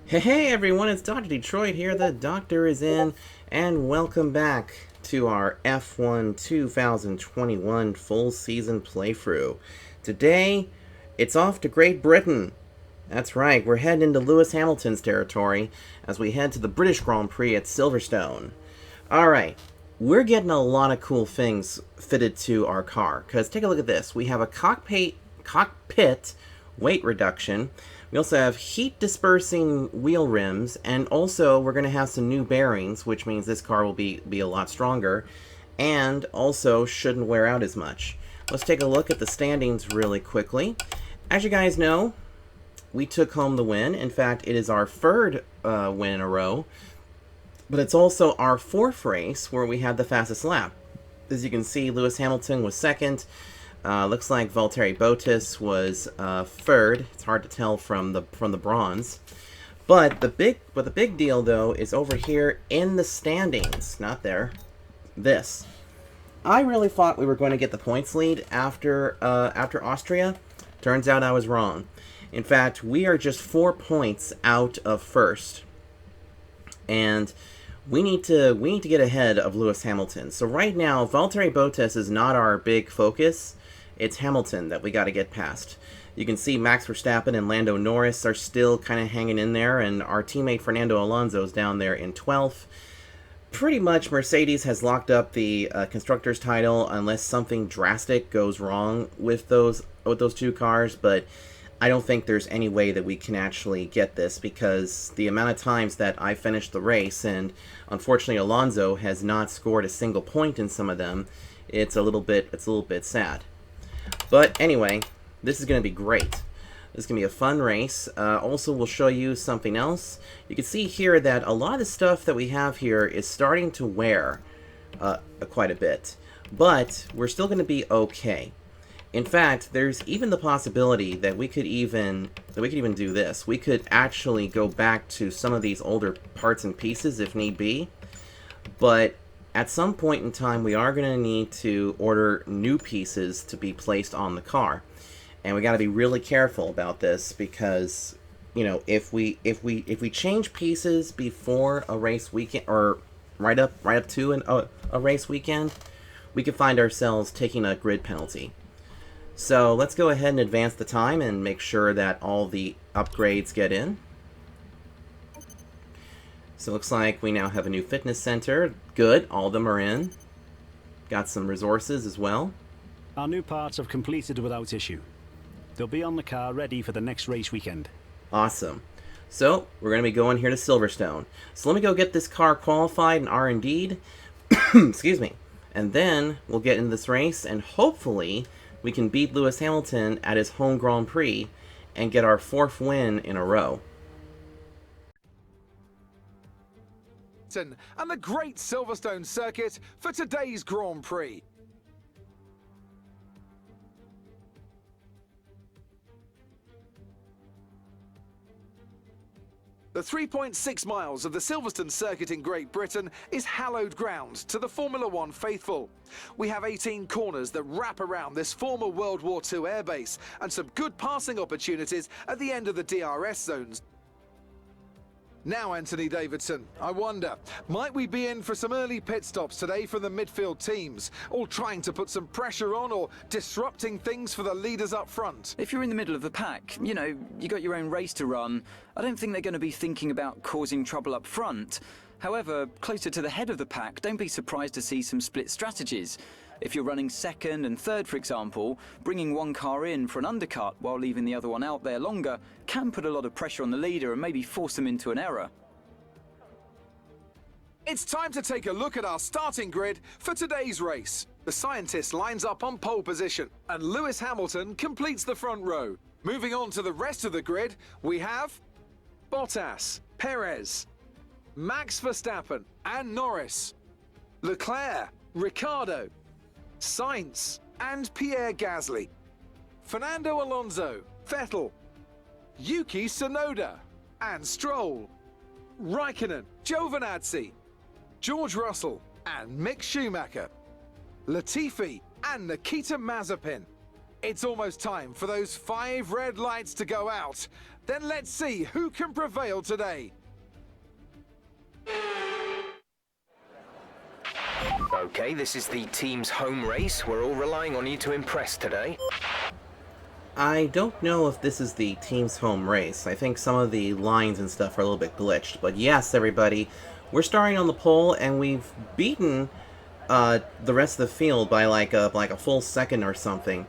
Hey everyone, it's Dr. Detroit here. The doctor is in, and welcome back to our F1 2021 full season playthrough. Today, it's off to Great Britain. That's right, we're heading into Lewis Hamilton's territory as we head to the British Grand Prix at Silverstone. Alright, we're getting a lot of cool things fitted to our car, because take a look at this. We have a cockpit weight reduction. We also have heat dispersing wheel rims, and also we're going to have some new bearings, which means this car will be a lot stronger, and also shouldn't wear out as much. Let's take a look at the standings really quickly. As you guys know, we took home the win. In fact, it is our third win in a row, but it's also our fourth race where we had the fastest lap. As you can see, Lewis Hamilton was second. Looks like Valtteri Bottas was third. It's hard to tell from the bronze, but the big deal though is over here in the standings. Not there. This. I really thought we were going to get the points lead after Austria. Turns out I was wrong. In fact, we are just 4 points out of first, and we need to get ahead of Lewis Hamilton. So right now, Valtteri Bottas is not our big focus. It's Hamilton that we got to get past. You can see Max Verstappen and Lando Norris are still kind of hanging in there, and our teammate Fernando Alonso is down there in 12th. Pretty much Mercedes has locked up the Constructors' title unless something drastic goes wrong with those two cars, but I don't think there's any way that we can actually get this because the amount of times that I finished the race, and unfortunately Alonso has not scored a single point in some of them, it's a little bit sad. But anyway, this is going to be great. This is going to be a fun race. Also, we'll show you something else. You can see here that a lot of the stuff that we have here is starting to wear quite a bit. But we're still going to be okay. In fact, there's even the possibility that we could even do this. We could actually go back to some of these older parts and pieces if need be. But at some point in time, we are going to need to order new pieces to be placed on the car, and we got to be really careful about this because, you know, if we change pieces before a race weekend or right up to a race weekend, we could find ourselves taking a grid penalty. So let's go ahead and advance the time and make sure that all the upgrades get in. So it looks like we now have a new fitness center. Good, all of them are in. Got some resources as well. Our new parts have completed without issue. They'll be on the car ready for the next race weekend. Awesome. So we're going to be going here to Silverstone. So let me go get this car qualified and R&D'd. Excuse me. And then we'll get into this race, and hopefully we can beat Lewis Hamilton at his home Grand Prix and get our 4th win in a row. And the great Silverstone circuit for today's Grand Prix. The 3.6 miles of the Silverstone circuit in Great Britain is hallowed ground to the Formula One faithful. We have 18 corners that wrap around this former World War II airbase and some good passing opportunities at the end of the DRS zones. Now, Anthony Davidson, I wonder, might we be in for some early pit stops today from the midfield teams, all trying to put some pressure on or disrupting things for the leaders up front? If you're in the middle of the pack, you know, you got your own race to run, I don't think they're going to be thinking about causing trouble up front. However, closer to the head of the pack, don't be surprised to see some split strategies. If you're running second and third, for example, bringing one car in for an undercut while leaving the other one out there longer can put a lot of pressure on the leader and maybe force them into an error. It's time to take a look at our starting grid for today's race. The scientist lines up on pole position, and Lewis Hamilton completes the front row. Moving on to the rest of the grid, we have Bottas, Perez, Max Verstappen and Norris, Leclerc, Ricciardo, Sainz and Pierre Gasly, Fernando Alonso, Vettel, Yuki Tsunoda and Stroll, Raikkonen, Giovinazzi, George Russell and Mick Schumacher, Latifi and Nikita Mazepin, It's almost time for those 5 red lights to go out. Then let's see who can prevail today. Okay, this is the team's home race. We're all relying on you to impress today. I don't know if this is the team's home race. I think some of the lines and stuff are a little bit glitched. But yes, everybody, we're starting on the pole, and we've beaten the rest of the field by like a full second or something.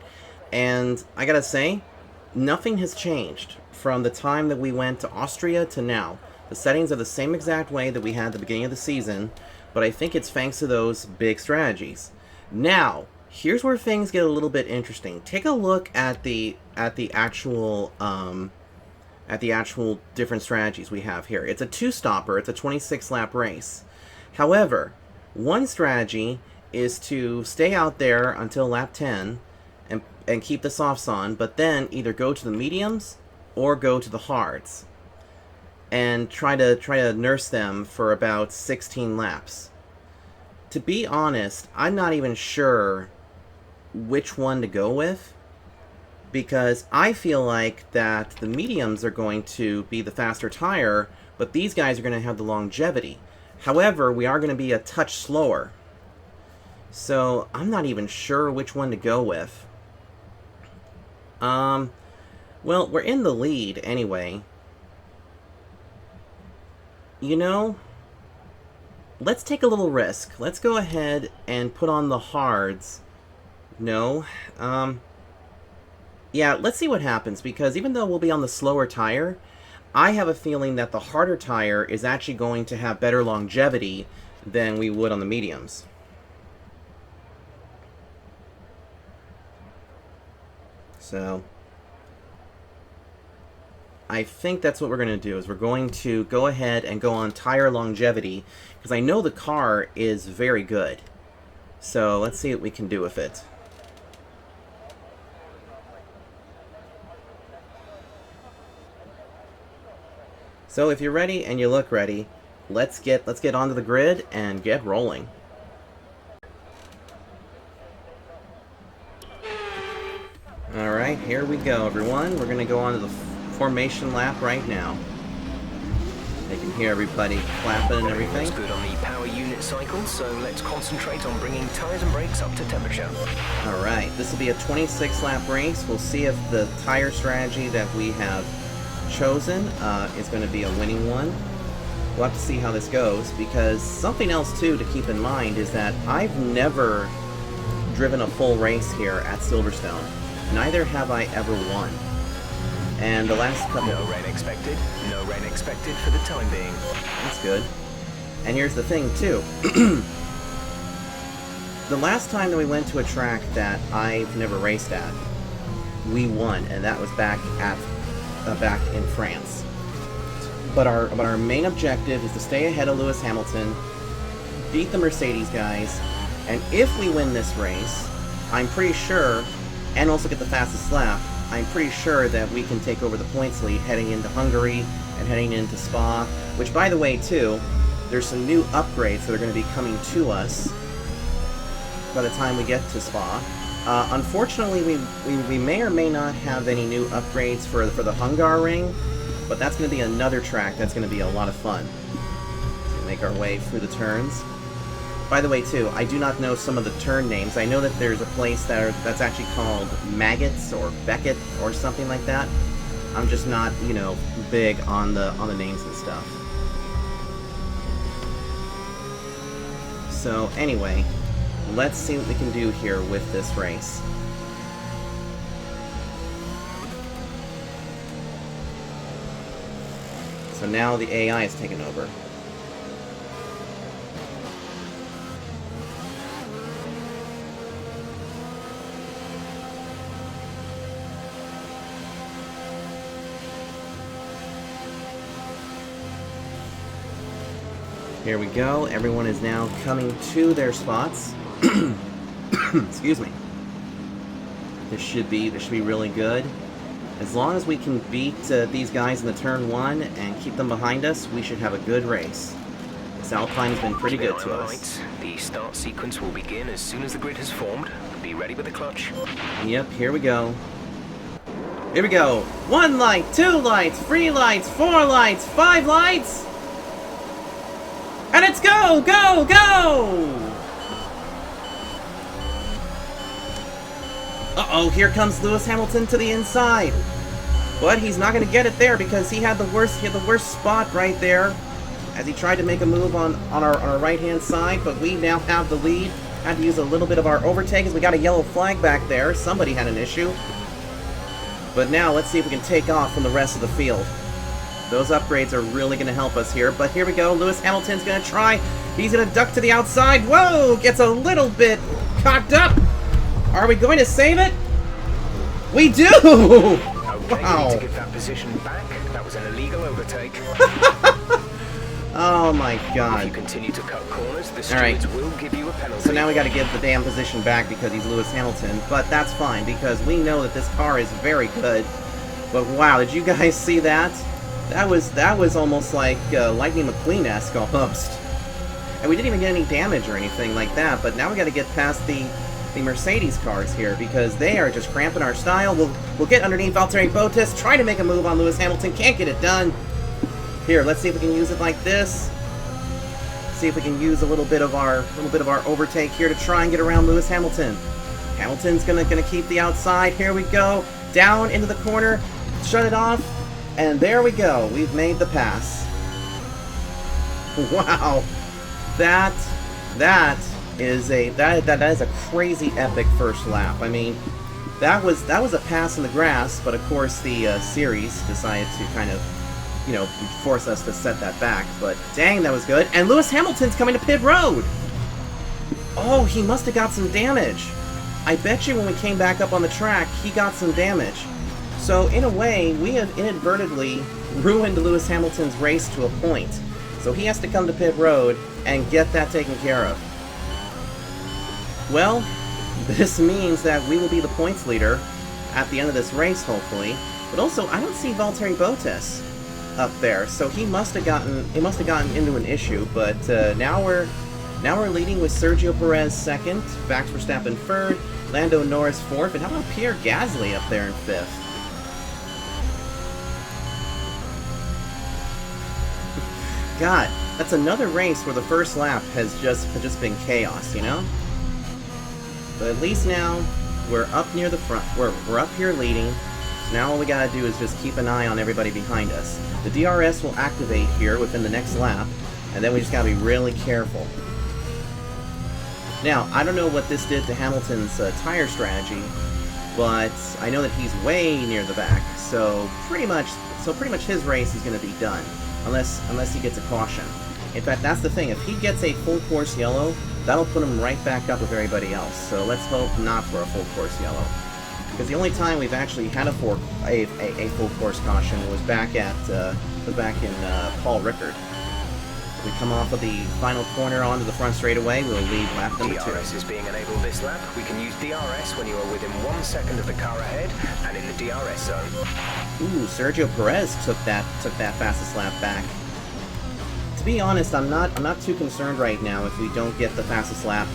And I gotta say, nothing has changed from the time that we went to Austria to now. The settings are the same exact way that we had at the beginning of the season, but I think it's thanks to those big strategies. Now, here's where things get a little bit interesting. Take a look at the actual different strategies we have here. It's a 2-stopper. It's a 26-lap race. However, one strategy is to stay out there until lap 10 and keep the softs on, but then either go to the mediums or go to the hards and try to nurse them for about 16 laps. To be honest, I'm not even sure which one to go with, because I feel like that the mediums are going to be the faster tire, but these guys are going to have the longevity. However, we are going to be a touch slower, so I'm not even sure which one to go with. Well, we're in the lead anyway. You know, let's take a little risk. Let's go ahead and put on the hards. No. Yeah, let's see what happens, because even though we'll be on the slower tire, I have a feeling that the harder tire is actually going to have better longevity than we would on the mediums. So I think that's what we're going to do, is we're going to go ahead and go on tire longevity, because I know the car is very good. So let's see what we can do with it. So if you're ready and you look ready, let's get onto the grid and get rolling. Alright, here we go, everyone. We're going to go on to the formation lap right now. You can hear everybody clapping and everything. Everything's good on the power unit cycle, so let's concentrate on bringing tires and brakes up to temperature. Alright, this will be a 26-lap race. We'll see if the tire strategy that we have chosen is going to be a winning one. We'll have to see how this goes, because something else too to keep in mind is that I've never driven a full race here at Silverstone. Neither have I ever won. And the last couple... No rain expected. No rain expected for the time being. That's good. And here's the thing too. The last time that we went to a track that I've never raced at, we won, and that was back in France. But our main objective is to stay ahead of Lewis Hamilton, beat the Mercedes guys, and if we win this race, I'm pretty sure, and also get the fastest lap, I'm pretty sure that we can take over the points lead heading into Hungary and heading into Spa, which, by the way, too, there's some new upgrades that are going to be coming to us by the time we get to Spa. Unfortunately, we may or may not have any new upgrades for the Hungaroring, but that's going to be another track that's going to be a lot of fun. So make our way through the turns. By the way, too, I do not know some of the turn names. I know that there's a place that's actually called Maggots or Beckett or something like that. I'm just not, you know, big on the names and stuff. So anyway, let's see what we can do here with this race. So now the AI is taken over. Here we go. Everyone is now coming to their spots. Excuse me. This should be really good. As long as we can beat these guys in the turn 1 and keep them behind us, we should have a good race. This Alpine's been pretty good to us. The start sequence will begin as soon as the grid has formed. Be ready with the clutch. Yep, here we go. Here we go. 1 light, 2 lights, 3 lights, 4 lights, 5 lights. And it's go, go, go! Uh-oh, here comes Lewis Hamilton to the inside. But he's not going to get it there because he had the worst spot right there as he tried to make a move on our right-hand side, but we now have the lead. Had to use a little bit of our overtake as we got a yellow flag back there. Somebody had an issue. But now, let's see if we can take off from the rest of the field. Those upgrades are really going to help us here. But here we go. Lewis Hamilton's going to try. He's going to duck to the outside. Whoa! Gets a little bit cocked up. Are we going to save it? We do! Okay, Wow. we need to give that position back. That was an illegal overtake. Oh my If you god. continue to cut corners, the All right. stewards will give you a penalty. So now we got to give the damn position back because he's Lewis Hamilton. But that's fine because we know that this car is very good. But wow, did you guys see that? That was almost like Lightning McQueen-esque almost. And we didn't even get any damage or anything like that. But now we got to get past the Mercedes cars here because they are just cramping our style. We'll get underneath Valtteri Bottas, try to make a move on Lewis Hamilton, can't get it done. Here, let's see if we can use it like this. See if we can use a little bit of our overtake here to try and get around Lewis Hamilton. Hamilton's gonna keep the outside. Here we go, down into the corner, shut it off, and there we go. We've made the pass. Wow, that is a crazy epic first lap. I mean, that was a pass in the grass, but of course the series decided to kind of, you know, force us to set that back. But dang, that was good. And Lewis Hamilton's coming to pit road. Oh, he must have got some damage. I bet you when we came back up on the track, he got some damage. So in a way, we have inadvertently ruined Lewis Hamilton's race to a point. So he has to come to pit road and get that taken care of. Well, this means that we will be the points leader at the end of this race, hopefully. But also, I don't see Valtteri Bottas up there, so he must have gotten into an issue. But now we're leading with Sergio Perez second, Max Verstappen third, Lando Norris fourth, and how about Pierre Gasly up there in fifth? God, that's another race where the first lap has just been chaos, you know? But at least now we're up near the front. We're up here leading. So now all we gotta do is just keep an eye on everybody behind us. The DRS will activate here within the next lap, and then we just gotta be really careful. Now, I don't know what this did to Hamilton's tire strategy, but I know that he's way near the back, so pretty much his race is gonna be done, unless he gets a caution. In fact, that's the thing. If he gets a full course yellow, that'll put him right back up with everybody else. So let's hope not for a full course yellow. Because the only time we've actually had a full course caution was back in Paul Ricard. If we come off of the final corner onto the front straightaway, we'll lead lap number 2. DRS is being enabled this lap. We can use DRS when you are within 1 second of the car ahead and in the DRS zone. Ooh, Sergio Perez took that fastest lap back. To be honest, I'm not too concerned right now if we don't get the fastest lap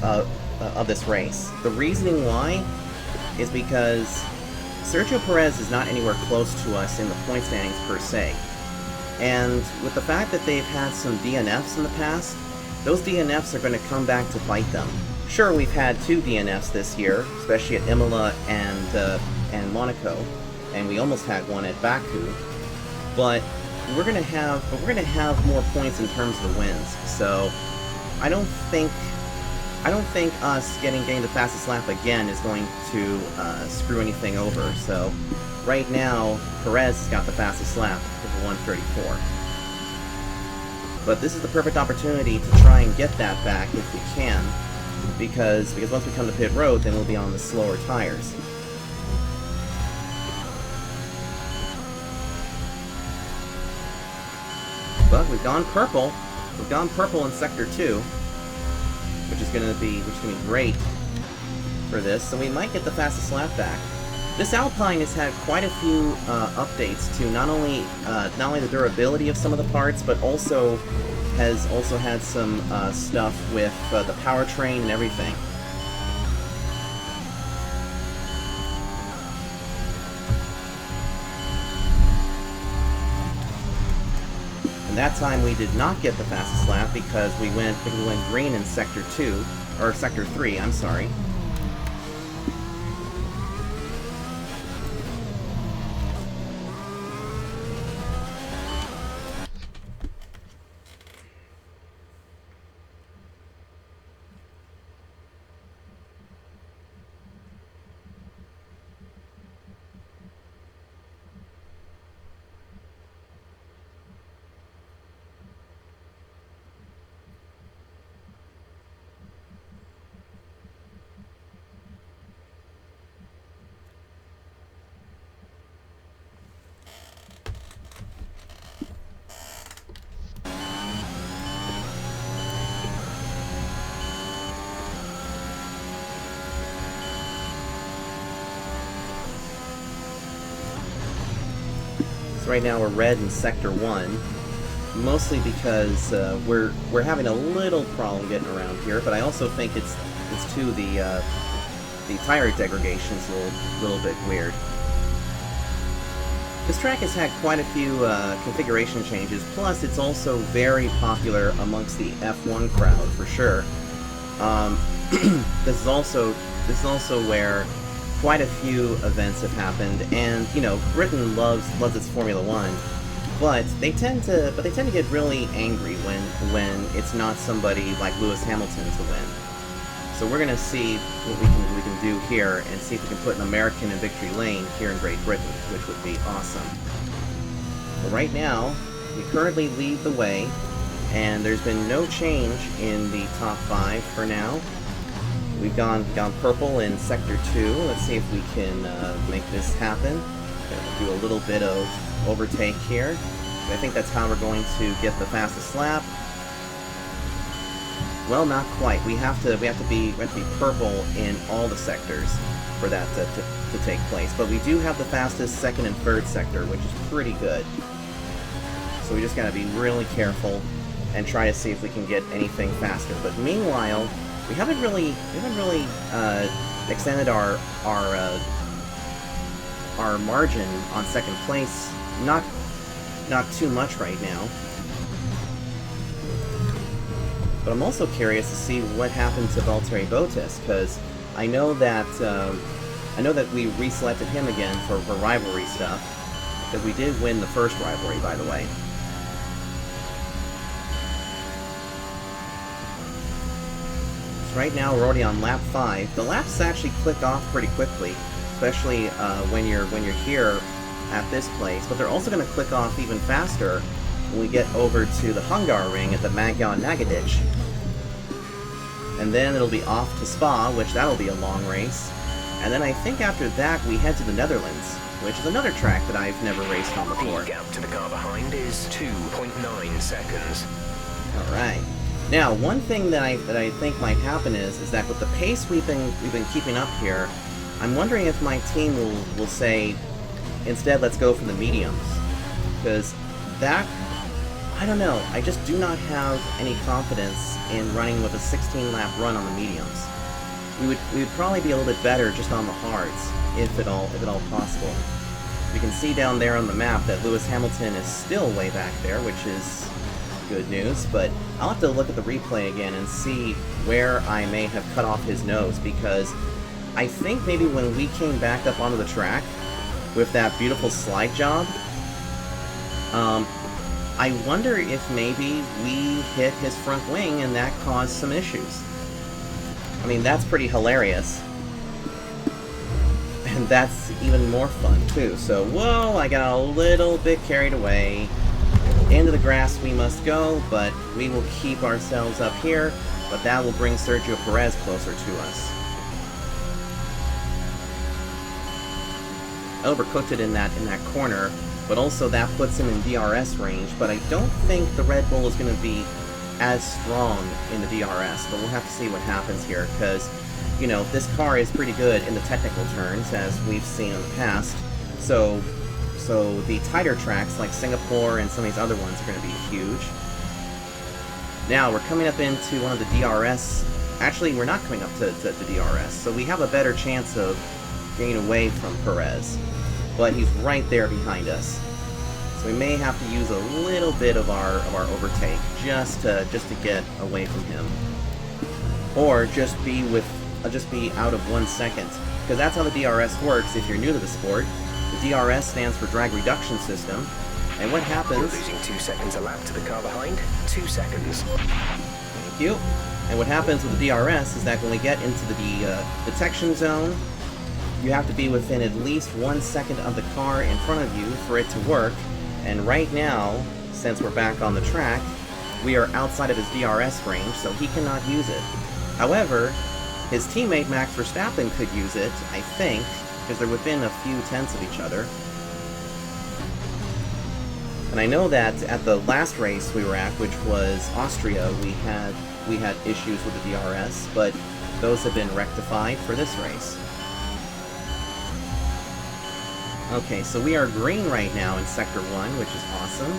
of this race. The reasoning why is because Sergio Perez is not anywhere close to us in the point standings per se. And with the fact that they've had some DNFs in the past, those DNFs are going to come back to bite them. Sure, we've had 2 DNFs this year, especially at Imola and Monaco, and we almost had one at Baku. But we're gonna have more points in terms of the wins. So I don't think us getting the fastest lap again is going to screw anything over. So right now, Perez has got the fastest lap with 1:34. But this is the perfect opportunity to try and get that back if we can, because once we come to pit road, then we'll be on the slower tires. But we've gone purple. We've gone purple in Sector 2, which is gonna be great for this. So we might get the fastest lap back. This Alpine has had quite a few updates to not only the durability of some of the parts, but also has had some stuff with the powertrain and everything. And that time we did not get the fastest lap because we went green in Sector 2, or Sector 3, I'm sorry. So right now we're red in Sector 1, mostly because we're having a little problem getting around here, but I also think it's too the tire degradation is a little bit weird. This track has had quite a few configuration changes, plus it's also very popular amongst the F1 crowd for sure. This is also where quite a few events have happened, and you know, Britain loves its Formula One, but they tend to get really angry when it's not somebody like Lewis Hamilton to win. So we're gonna see what we can do here and see if we can put an American in victory lane here in Great Britain, which would be awesome. But right now, we currently lead the way, and there's been no change in the top 5 for now. We've gone purple in Sector 2. Let's see if we can make this happen. Do a little bit of overtake here. I think that's how we're going to get the fastest lap. Well, not quite. We have to be purple in all the sectors for that to take place. But we do have the fastest second and third sector, which is pretty good. So we just gotta be really careful and try to see if we can get anything faster. But meanwhile, we haven't really extended our margin on second place. Not too much right now. But I'm also curious to see what happened to Valtteri Bottas, because I know that we reselected him again for rivalry stuff, because we did win the first rivalry, by the way. So right now we're already on lap 5. The laps actually click off pretty quickly, especially when you're here at this place. But they're also going to click off even faster when we get over to the Hungaroring at the Magyar Nagadic. And then it'll be off to Spa, which that'll be a long race. And then I think after that we head to the Netherlands, which is another track that I've never raced on before. The gap to the car behind is 2.9 seconds. Alright. Now, one thing that I think might happen is that with the pace we've been keeping up here, I'm wondering if my team will say, instead, let's go for the mediums. Because that, I don't know, I just do not have any confidence in running with a 16-lap run on the mediums. We would probably be a little bit better just on the hards, if at all possible. You can see down there on the map that Lewis Hamilton is still way back there, which is good news, but I'll have to look at the replay again and see where I may have cut off his nose, because I think maybe when we came back up onto the track with that beautiful slide job, I wonder if maybe we hit his front wing and that caused some issues. I mean, that's pretty hilarious. And that's even more fun, too. So, whoa, I got a little bit carried away. Into the grass we must go, but we will keep ourselves up here. But that will bring Sergio Perez closer to us. Overcooked it in that corner, but also that puts him in DRS range. But I don't think the Red Bull is going to be as strong in the DRS, but we'll have to see what happens here, because, you know, this car is pretty good in the technical turns, as we've seen in the past. So the tighter tracks like Singapore and some of these other ones are going to be huge. Now we're coming up into one of the DRS. Actually, we're not coming up to DRS, so we have a better chance of getting away from Perez. But he's right there behind us. So So we may have to use a little bit of our overtake just to get away from him, or just be out of 1 second, because that's how the DRS works. If you're new to the sport, the DRS stands for drag reduction system, and what happens? You're losing 2 seconds a lap to the car behind. 2 seconds. Thank you. And what happens with the DRS is that when we get into the detection zone, you have to be within at least 1 second of the car in front of you for it to work. And right now, since we're back on the track, we are outside of his DRS range, so he cannot use it. However, his teammate Max Verstappen could use it, I think, because they're within a few tenths of each other. And I know that at the last race we were at, which was Austria, we had issues with the DRS, but those have been rectified for this race. Okay, so we are green right now in Sector 1, which is awesome.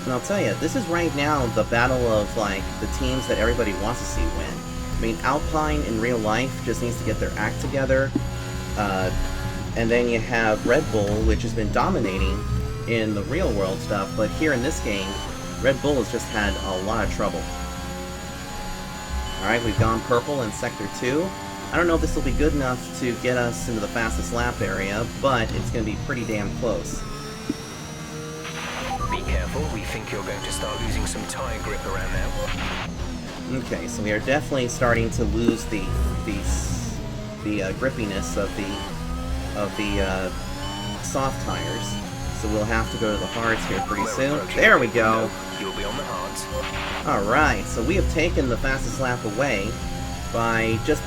And I'll tell you, this is right now the battle of, like, the teams that everybody wants to see win. I mean, Alpine in real life just needs to get their act together. And then you have Red Bull, which has been dominating in the real world stuff, but here in this game, Red Bull has just had a lot of trouble. Alright, we've gone purple in Sector 2. I don't know if this will be good enough to get us into the fastest lap area, but it's going to be pretty damn close. Be careful, we think you're going to start losing some tire grip around now. Okay, so we are definitely starting to lose the grippiness of the soft tires. So we'll have to go to the hards here pretty soon. There we go. You'll be on the hards. Alright, so we have taken the fastest lap away by just,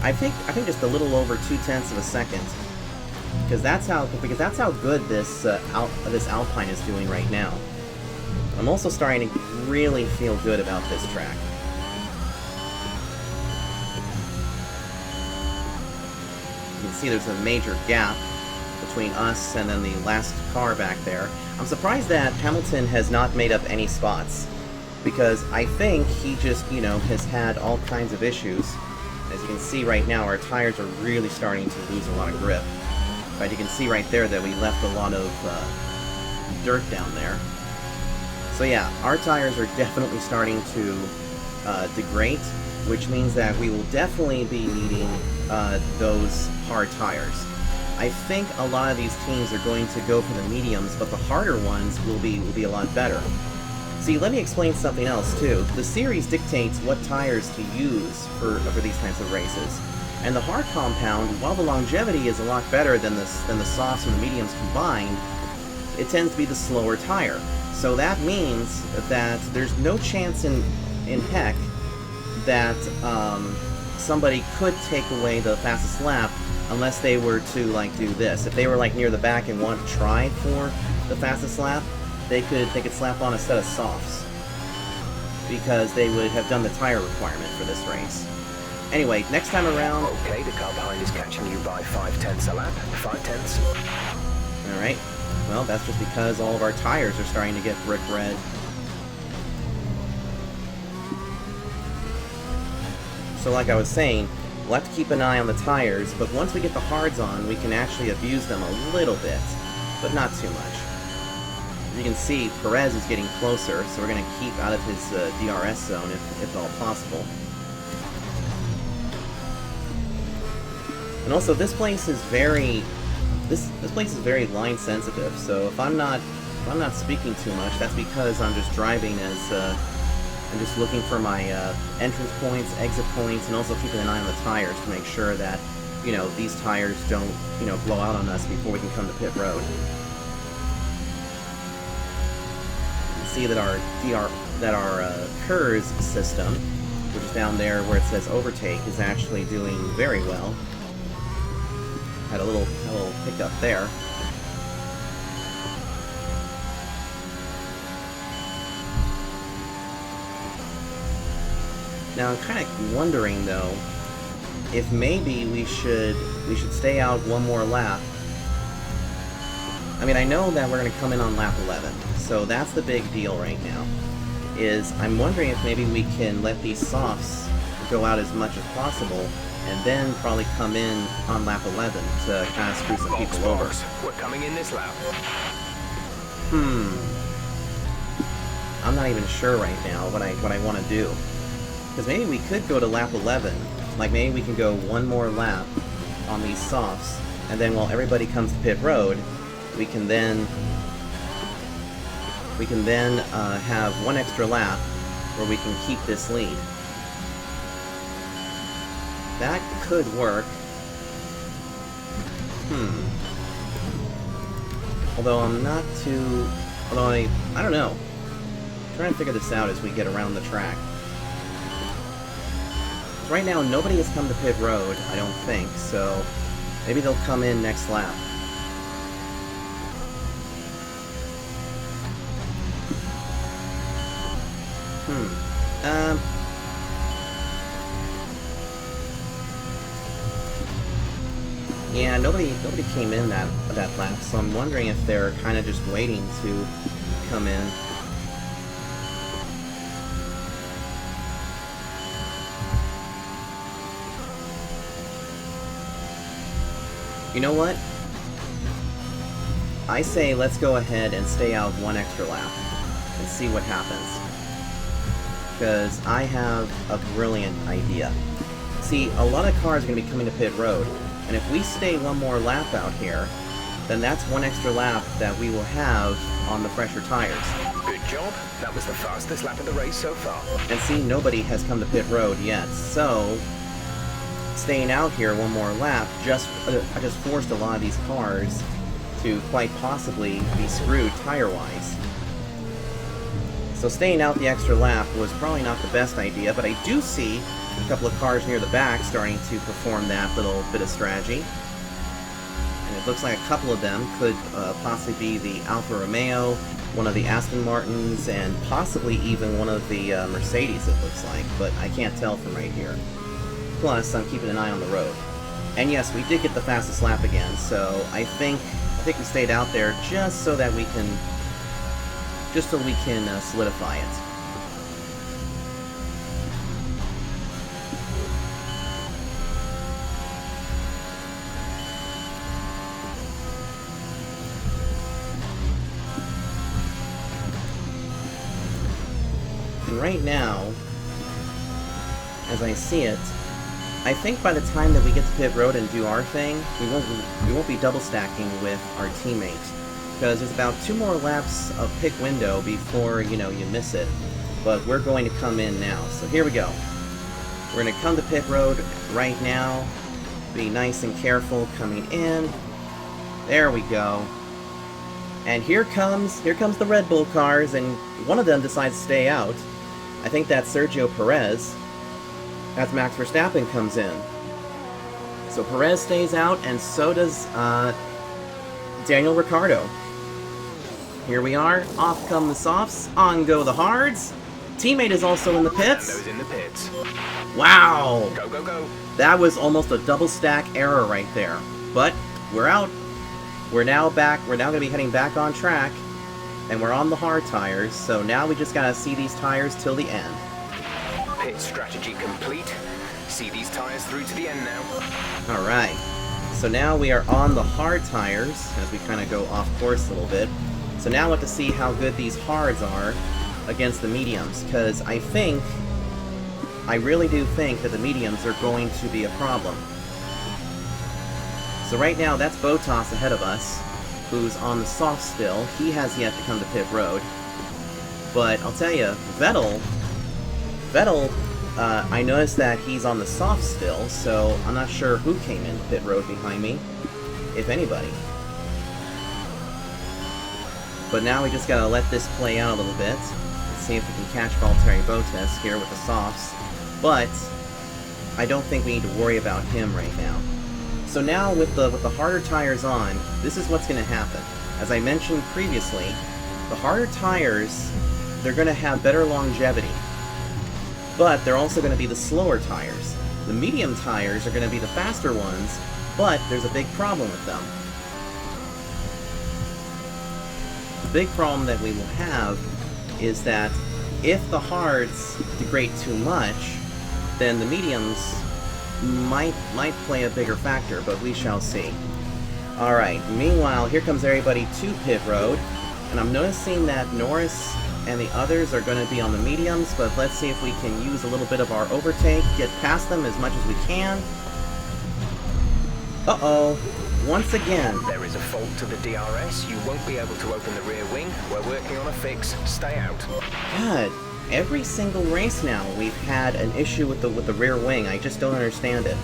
I think just a little over 0.2 of a second. Because that's how good this Alpine is doing right now. I'm also starting to really feel good about this track. You can see there's a major gap between us and then the last car back there. I'm surprised that Hamilton has not made up any spots, because I think he just, you know, has had all kinds of issues. As you can see right now, our tires are really starting to lose a lot of grip. But you can see right there that we left a lot of dirt down there. So yeah, our tires are definitely starting to degrade, which means that we will definitely be needing those hard tires. I think a lot of these teams are going to go for the mediums, but the harder ones will be a lot better. See, let me explain something else too. The series dictates what tires to use for these types of races. And the hard compound, while the longevity is a lot better than the softs and the mediums combined, it tends to be the slower tire. So that means that there's no chance in heck that somebody could take away the fastest lap unless they were to, like, do this. If they were, like, near the back and want to try for the fastest lap, they could slap on a set of softs, because they would have done the tire requirement for this race. Anyway, next time around... Okay, the car behind is catching you by 0.5 a lap. 0.5. Alright. Well, that's just because all of our tires are starting to get brick red. So like I was saying, we'll have to keep an eye on the tires, but once we get the hards on, we can actually abuse them a little bit, but not too much. As you can see, Perez is getting closer, so we're going to keep out of his DRS zone if at all possible. And also, this place is very line sensitive. So if I'm not speaking too much, that's because I'm just driving as I'm just looking for my entrance points, exit points, and also keeping an eye on the tires to make sure that, you know, these tires don't, you know, blow out on us before we can come to pit road. You can see that our KERS system, which is down there where it says overtake, is actually doing very well. Had a little hiccup there. Now I'm kind of wondering though, if maybe we should stay out one more lap. I mean, I know that we're going to come in on lap 11, so that's the big deal right now. Is I'm wondering if maybe we can let these softs go out as much as possible and then probably come in on lap 11 to kind of screw some people over. We're coming in this lap. I'm not even sure right now what I want to do. Because maybe we could go to lap 11. Like, maybe we can go one more lap on these softs, and then while everybody comes to pit road, we can then have one extra lap where we can keep this lead. That could work. Although I'm not too... Although I don't know. I'm trying to figure this out as we get around the track. Right now, nobody has come to pit road, I don't think, so maybe they'll come in next lap. Yeah, nobody came in that lap, so I'm wondering if they're kind of just waiting to come in. You know what? I say let's go ahead and stay out one extra lap and see what happens. Because I have a brilliant idea. See, a lot of cars are going to be coming to pit road, and if we stay one more lap out here, then that's one extra lap that we will have on the fresher tires. Good job. That was the fastest lap of the race so far. And see, nobody has come to pit road yet, so staying out here one more lap I just forced a lot of these cars to quite possibly be screwed tire-wise. So staying out the extra lap was probably not the best idea, but I do see a couple of cars near the back starting to perform that little bit of strategy. And it looks like a couple of them could possibly be the Alfa Romeo, one of the Aston Martins, and possibly even one of the Mercedes, it looks like, but I can't tell from right here. Plus, I'm keeping an eye on the road. And yes, we did get the fastest lap again, so I think we stayed out there just so that we can solidify it. And right now, as I see it, I think by the time that we get to pit road and do our thing, we won't be double stacking with our teammate, because there's about 2 more laps of pit window before, you miss it. But we're going to come in now. So here we go. We're going to come to pit road right now. Be nice and careful coming in. There we go. And here comes the Red Bull cars, and one of them decides to stay out. I think that's Sergio Perez, as Max Verstappen comes in. So Perez stays out, and so does Daniel Ricciardo. Here we are. Off come the softs. On go the hards. Teammate is also in the pits. Nando's in the pits. Wow! Go, go, go. That was almost a double stack error right there. But we're out. We're now back. We're now going to be heading back on track. And we're on the hard tires. So now we just got to see these tires till the end. Pit strategy complete. See these tires through to the end now. Alright. So now we are on the hard tires as we kind of go off course a little bit. So now we'll have to see how good these hards are against the mediums, because I really do think that the mediums are going to be a problem. So right now, that's Bottas ahead of us, who's on the soft still. He has yet to come to pit road. But I'll tell you, Vettel, I noticed that he's on the soft still, so I'm not sure who came in pit road behind me, if anybody. But now we just gotta let this play out a little bit. Let's see if we can catch Valtteri Bottas here with the softs. But I don't think we need to worry about him right now. So now with the harder tires on, this is what's gonna happen. As I mentioned previously, the harder tires, they're gonna have better longevity. But they're also gonna be the slower tires. The medium tires are gonna be the faster ones, but there's a big problem with them. The big problem that we will have is that if the hards degrade too much, then the mediums might play a bigger factor, but we shall see. Alright, meanwhile, here comes everybody to pit road, and I'm noticing that Norris and the others are going to be on the mediums, but let's see if we can use a little bit of our overtake, get past them as much as we can. Uh-oh, once again. There is a fault to the DRS. You won't be able to open the rear wing. We're working on a fix. Stay out. God, every single race now we've had an issue with the rear wing. I just don't understand it.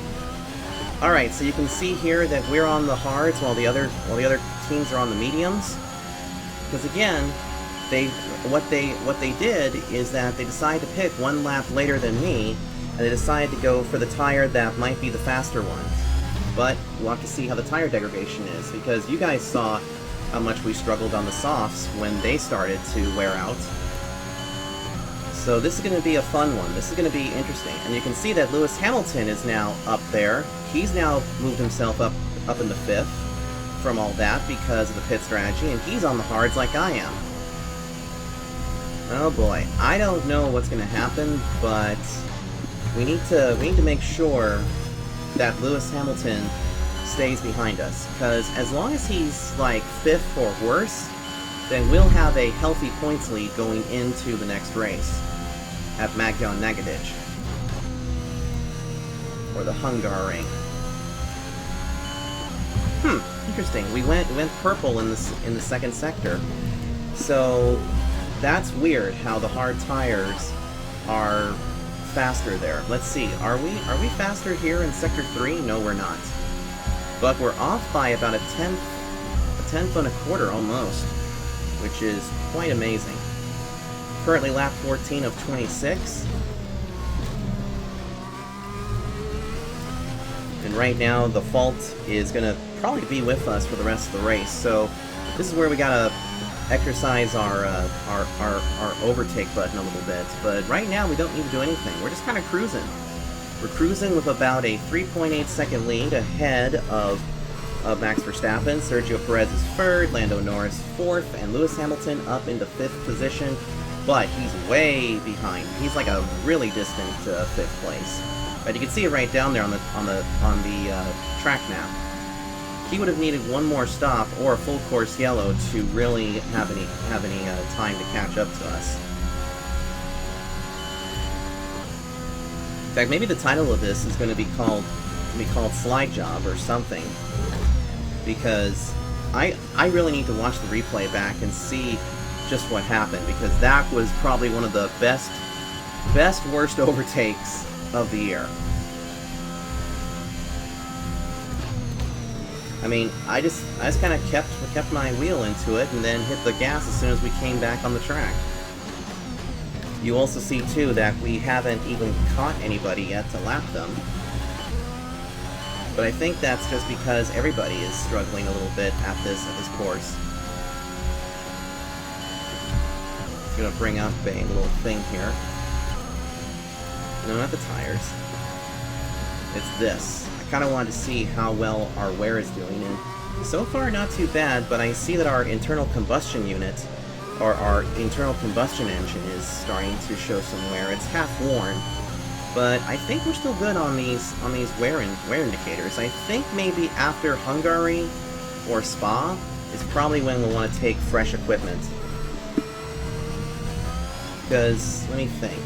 Alright, so you can see here that we're on the hards while the other teams are on the mediums. Because again, what they did is that they decided to pick one lap later than me, and they decided to go for the tire that might be the faster one. But we'll have to see how the tire degradation is, because you guys saw how much we struggled on the softs when they started to wear out. So this is going to be a fun one. This is going to be interesting. And you can see that Lewis Hamilton is now up there. He's now moved himself up in the 5th from all that because of the pit strategy, and he's on the hards like I am. Oh boy, I don't know what's going to happen, but we need to make sure that Lewis Hamilton stays behind us, because as long as he's like 5th or worse, then we'll have a healthy points lead going into the next race at Magyar Negadich, or the Hungaroring. Interesting. We went purple in the second sector, so that's weird how the hard tires are faster there. Let's see. Are we faster here in sector 3? No, we're not. But we're off by about a tenth and a quarter almost, which is quite amazing. Currently lap 14 of 26. And right now the fault is going to probably be with us for the rest of the race. So this is where we gotta exercise our overtake button a little bit. But right now we don't need to do anything. We're just kind of cruising. We're cruising with about a 3.8 second lead ahead of Max Verstappen. Sergio Perez is 3rd, Lando Norris 4th, and Lewis Hamilton up into 5th position. But he's way behind. He's like a really distant 5th place. But you can see it right down there on the track now. He would have needed one more stop or a full course yellow to really have any time to catch up to us. In fact, maybe the title of this is going to be called Slide Job or something, because I really need to watch the replay back and see just what happened, because that was probably one of the best worst overtakes of the year. I mean, I just kind of kept my wheel into it and then hit the gas as soon as we came back on the track. You also see too that we haven't even caught anybody yet to lap them. But I think that's just because everybody is struggling a little bit at this course. It's gonna bring up a little thing here. No, not the tires. It's this. I kind of wanted to see how well our wear is doing, and so far not too bad, but I see that our internal combustion unit, or our internal combustion engine, is starting to show some wear. It's half worn, but I think we're still good on these wear indicators. I think maybe after Hungary or Spa is probably when we'll want to take fresh equipment. Because, let me think.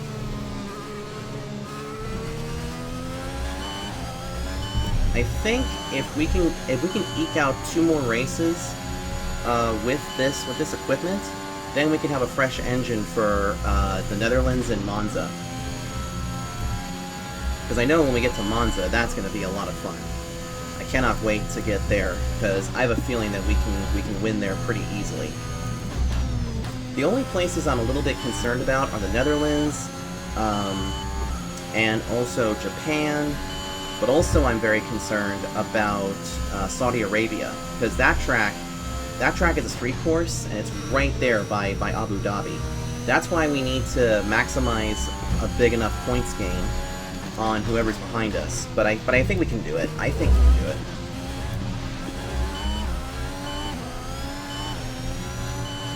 I think if we can eke out 2 more races with this equipment, then we can have a fresh engine for the Netherlands and Monza. Because I know when we get to Monza, that's going to be a lot of fun. I cannot wait to get there, because I have a feeling that we can win there pretty easily. The only places I'm a little bit concerned about are the Netherlands, and also Japan. But also I'm very concerned about Saudi Arabia, because that track is a street course, and it's right there by Abu Dhabi. That's why we need to maximize a big enough points gain on whoever's behind us. But I think we can do it. I think we can do it.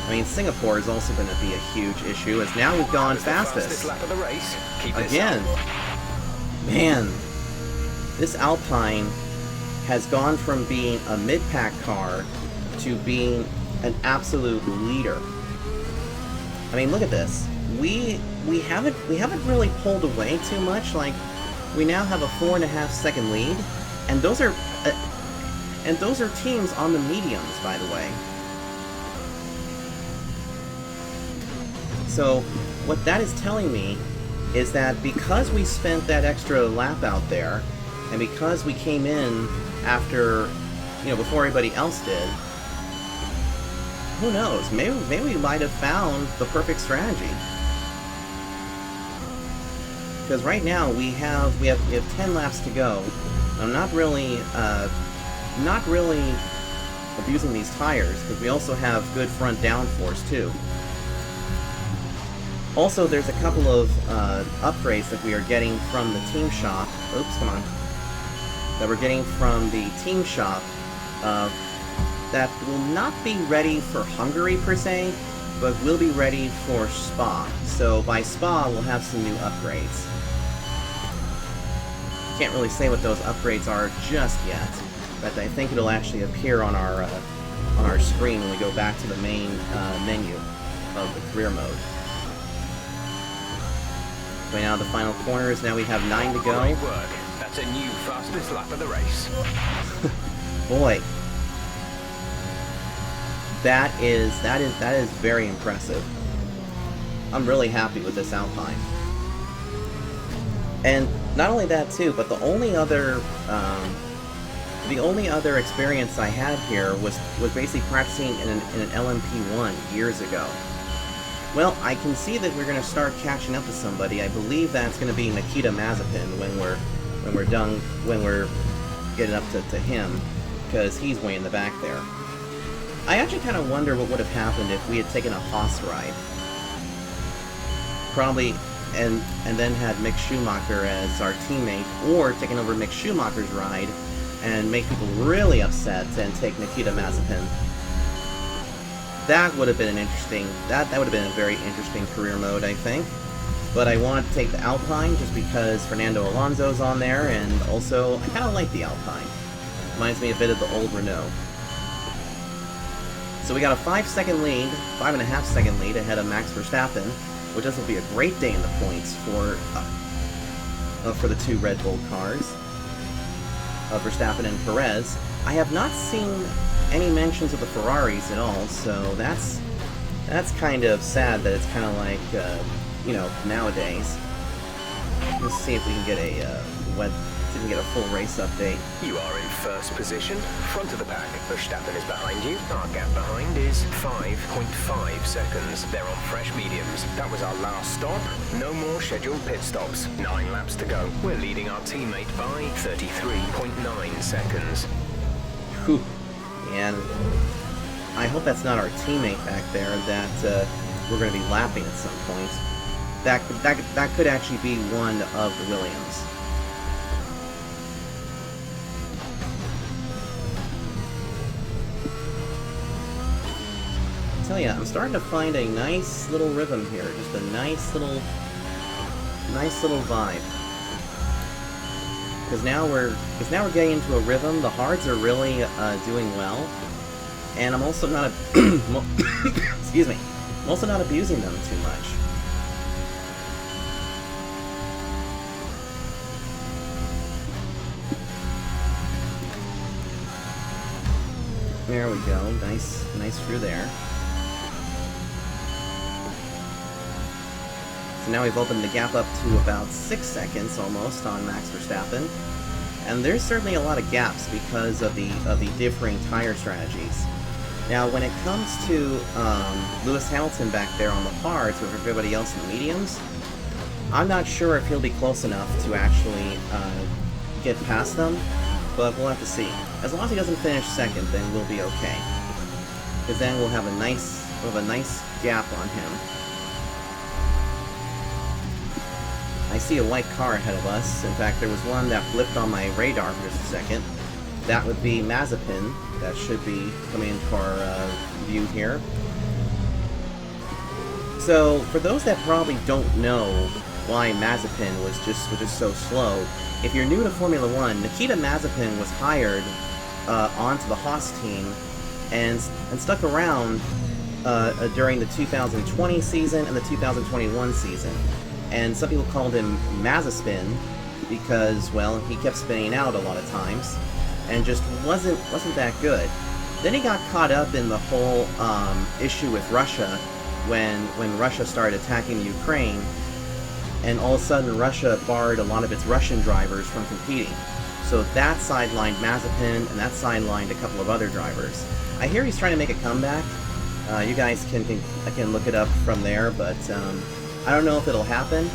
I mean, Singapore is also going to be a huge issue, as now we've gone fastest. Lap of the race. Keep again. Man. this Alpine has gone from being a mid-pack car to being an absolute leader. I mean, look at this. We haven't really pulled away too much. Like, we now have a 4.5 second lead, and those are teams on the mediums, by the way. So what that is telling me is that because we spent that extra lap out there, and because we came in after, you know, before everybody else did, who knows? Maybe we might have found the perfect strategy. Because right now we have 10 laps to go. I'm not really abusing these tires because we also have good front downforce too. Also, there's a couple of upgrades that we are getting from the team shop. Oops, come on. That we're getting from the team shop that will not be ready for Hungary per se, but will be ready for Spa. So by Spa, we'll have some new upgrades. Can't really say what those upgrades are just yet, but I think it'll actually appear on our screen when we go back to the main menu of the career mode. Right now, the final corners. Now we have 9 to go. Great work. That's a new fastest lap of the race. Boy, that is very impressive. I'm really happy with this Alpine. And not only that too, but the only other experience I had here was basically practicing in an LMP1 years ago. Well, I can see that we're going to start catching up to somebody. I believe that's going to be Nikita Mazepin when we're getting up to him, because he's way in the back there. I actually kind of wonder what would have happened if we had taken a Haas ride. Probably, and then had Mick Schumacher as our teammate, or taken over Mick Schumacher's ride and make people really upset and take Nikita Mazepin. That would have been an interesting, that would have been a very interesting career mode, I think. But I wanted to take the Alpine just because Fernando Alonso's on there, and also I kind of like the Alpine. Reminds me a bit of the old Renault. So we got a 5-second lead, 5.5 second lead ahead of Max Verstappen, which this will be a great day in the points for the two Red Bull cars, Verstappen and Perez. I have not seen any mentions of the Ferraris at all, so that's kind of sad that it's kind of like, you know, nowadays. Let's see if we can get a full race update. You are in first position, front of the pack. Verstappen is behind you. Our gap behind is 5.5 seconds. They're on fresh mediums. That was our last stop. No more scheduled pit stops. 9 laps to go. We're leading our teammate by 33.9 seconds. Whew. And I hope that's not our teammate back there that we're going to be lapping at some point. That could actually be one of the Williams. I tell you, I'm starting to find a nice little rhythm here. Just a nice little vibe. Because now we're getting into a rhythm. The hards are really doing well, and I'm also not excuse me. I'm also not abusing them too much. There we go. Nice through there. So now we've opened the gap up to about 6 seconds almost on Max Verstappen. And there's certainly a lot of gaps because of the differing tire strategies. Now, when it comes to Lewis Hamilton back there on the hards with everybody else in the mediums, I'm not sure if he'll be close enough to actually get past them, but we'll have to see. As long as he doesn't finish second, then we'll be okay. Because then we'll have a nice gap on him. I see a white car ahead of us. In fact, there was one that blipped on my radar for just a second. That would be Mazepin. That should be coming into our view here. So, for those that probably don't know why Mazepin was just so slow. If you're new to Formula One, Nikita Mazepin was hired onto the Haas team and stuck around during the 2020 season and the 2021 season. And some people called him Mazaspin because, well, he kept spinning out a lot of times and just wasn't that good. Then he got caught up in the whole issue with Russia when Russia started attacking Ukraine, and all of a sudden Russia barred a lot of its Russian drivers from competing. So that sidelined Mazepin, and that sidelined a couple of other drivers. I hear he's trying to make a comeback. You guys can look it up from there, but I don't know if it'll happen.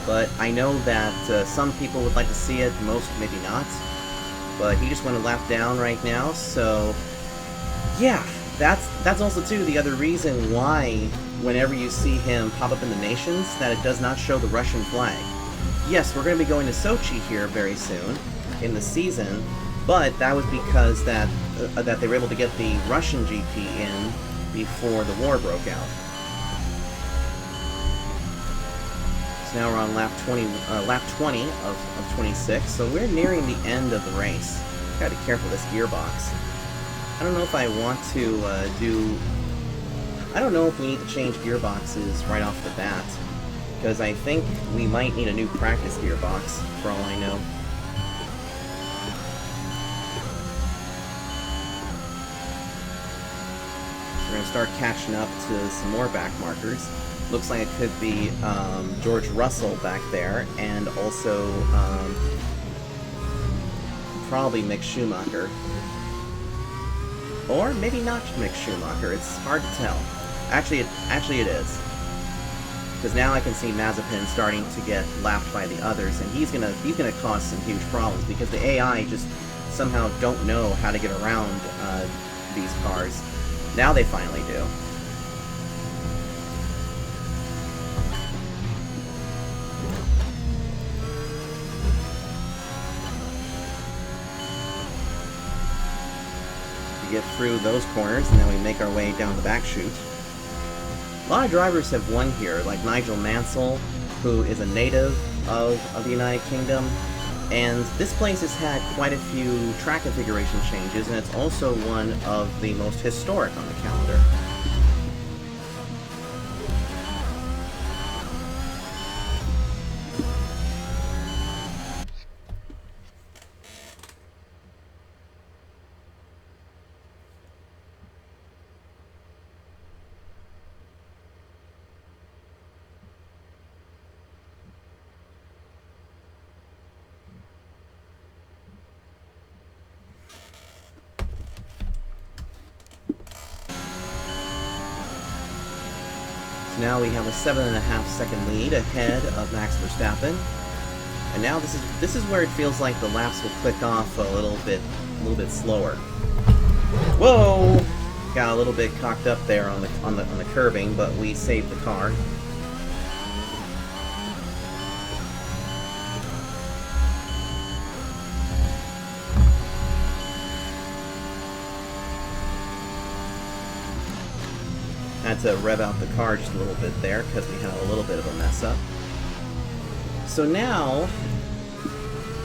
But I know that some people would like to see it, most maybe not. But he just went a lap down right now, so yeah, that's also too the other reason why whenever you see him pop up in the nations, that it does not show the Russian flag. Yes, we're going to be going to Sochi here very soon in the season, but that was because that they were able to get the Russian GP in before the war broke out. So now we're on lap 20 of 26, so we're nearing the end of the race. Gotta be careful with this gearbox. I don't know if I want to I don't know if we need to change gearboxes right off the bat, because I think we might need a new practice gearbox, for all I know. We're going to start catching up to some more back markers. Looks like it could be George Russell back there, and also probably Mick Schumacher. Or maybe not Mick Schumacher, it's hard to tell. Actually it is. Because now I can see Mazepin starting to get lapped by the others, and he's gonna cause some huge problems, because the AI just somehow don't know how to get around these cars. Now they finally do. We get through those corners, and then we make our way down the back chute. A lot of drivers have won here, like Nigel Mansell, who is a native of the United Kingdom. And this place has had quite a few track configuration changes, and it's also one of the most historic on the calendar. Now we have a 7.5 second lead ahead of Max Verstappen, and now this is where it feels like the laps will click off a little bit slower. Whoa! Got a little bit cocked up there on the curbing, but we saved the car. Had to rev out the car just a little bit there because we had a little bit of a mess up. So now,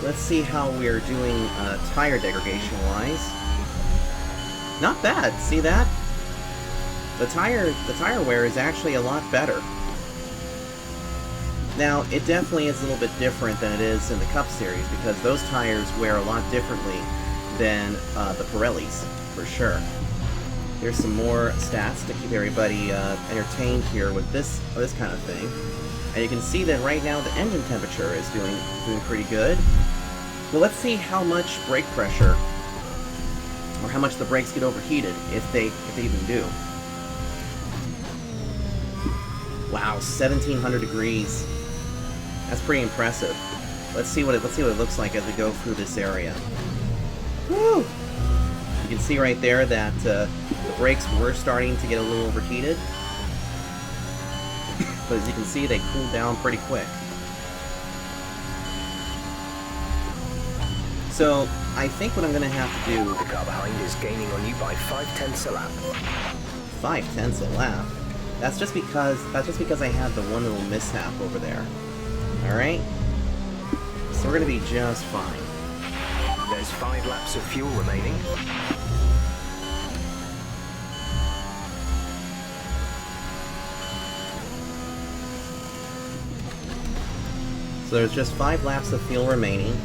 let's see how we're doing tire degradation wise. Not bad. See that? The tire wear is actually a lot better. Now it definitely is a little bit different than it is in the Cup Series, because those tires wear a lot differently than the Pirellis, for sure. Here's some more stats to keep everybody entertained here with this kind of thing. And you can see that right now the engine temperature is doing pretty good. But let's see how much brake pressure, or how much the brakes get overheated, if they even do. Wow, 1700 degrees. That's pretty impressive. Let's see what it looks like as we go through this area. Woo! You can see right there that the brakes were starting to get a little overheated. But as you can see, they cooled down pretty quick. So, I think what I'm going to have to do... The car behind is gaining on you by 0.5 a lap. 0.5 a lap? That's just because I had the one little mishap over there. Alright? So we're gonna be just fine. There's 5 laps of fuel remaining. So there's just 5 laps of fuel remaining,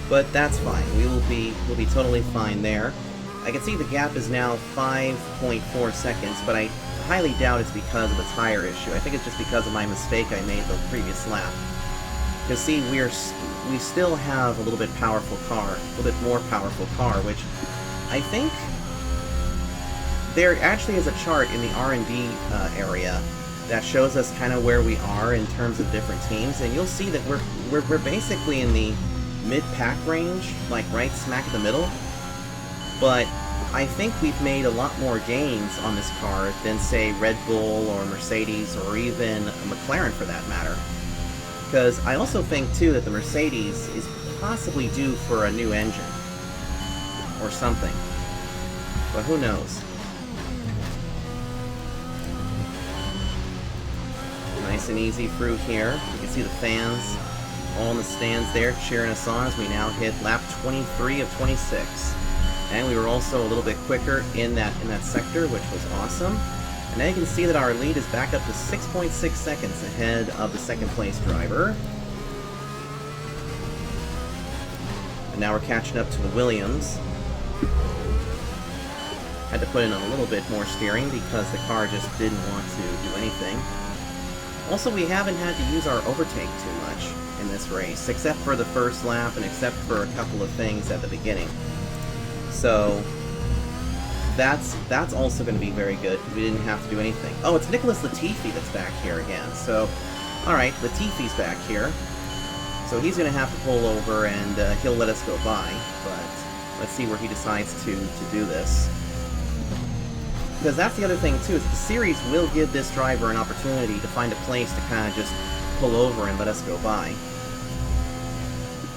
but that's fine. We'll be totally fine there. I can see the gap is now 5.4 seconds, but I highly doubt it's because of a tire issue. I think it's just because of my mistake I made the previous lap. Because see, we still have a little bit powerful car, a little bit more powerful car, which I think there actually is a chart in the R&D area that shows us kind of where we are in terms of different teams, and you'll see that we're basically in the mid-pack range, like right smack in the middle. But I think we've made a lot more gains on this car than, say, Red Bull or Mercedes or even McLaren for that matter. Because I also think, too, that the Mercedes is possibly due for a new engine. Or something. But who knows? Nice and easy through here. You can see the fans all in the stands there cheering us on as we now hit lap 23 of 26. And we were also a little bit quicker in that sector, which was awesome. And now you can see that our lead is back up to 6.6 seconds ahead of the second place driver. And now we're catching up to the Williams. Had to put in a little bit more steering because the car just didn't want to do anything. Also, we haven't had to use our overtake too much in this race, except for the first lap and except for a couple of things at the beginning. So that's also going to be very good because we didn't have to do anything. Oh, it's Nicholas Latifi that's back here again. So, alright, Latifi's back here. So he's going to have to pull over and he'll let us go by. But let's see where he decides to do this. Because that's the other thing too, is the series will give this driver an opportunity to find a place to kind of just pull over and let us go by.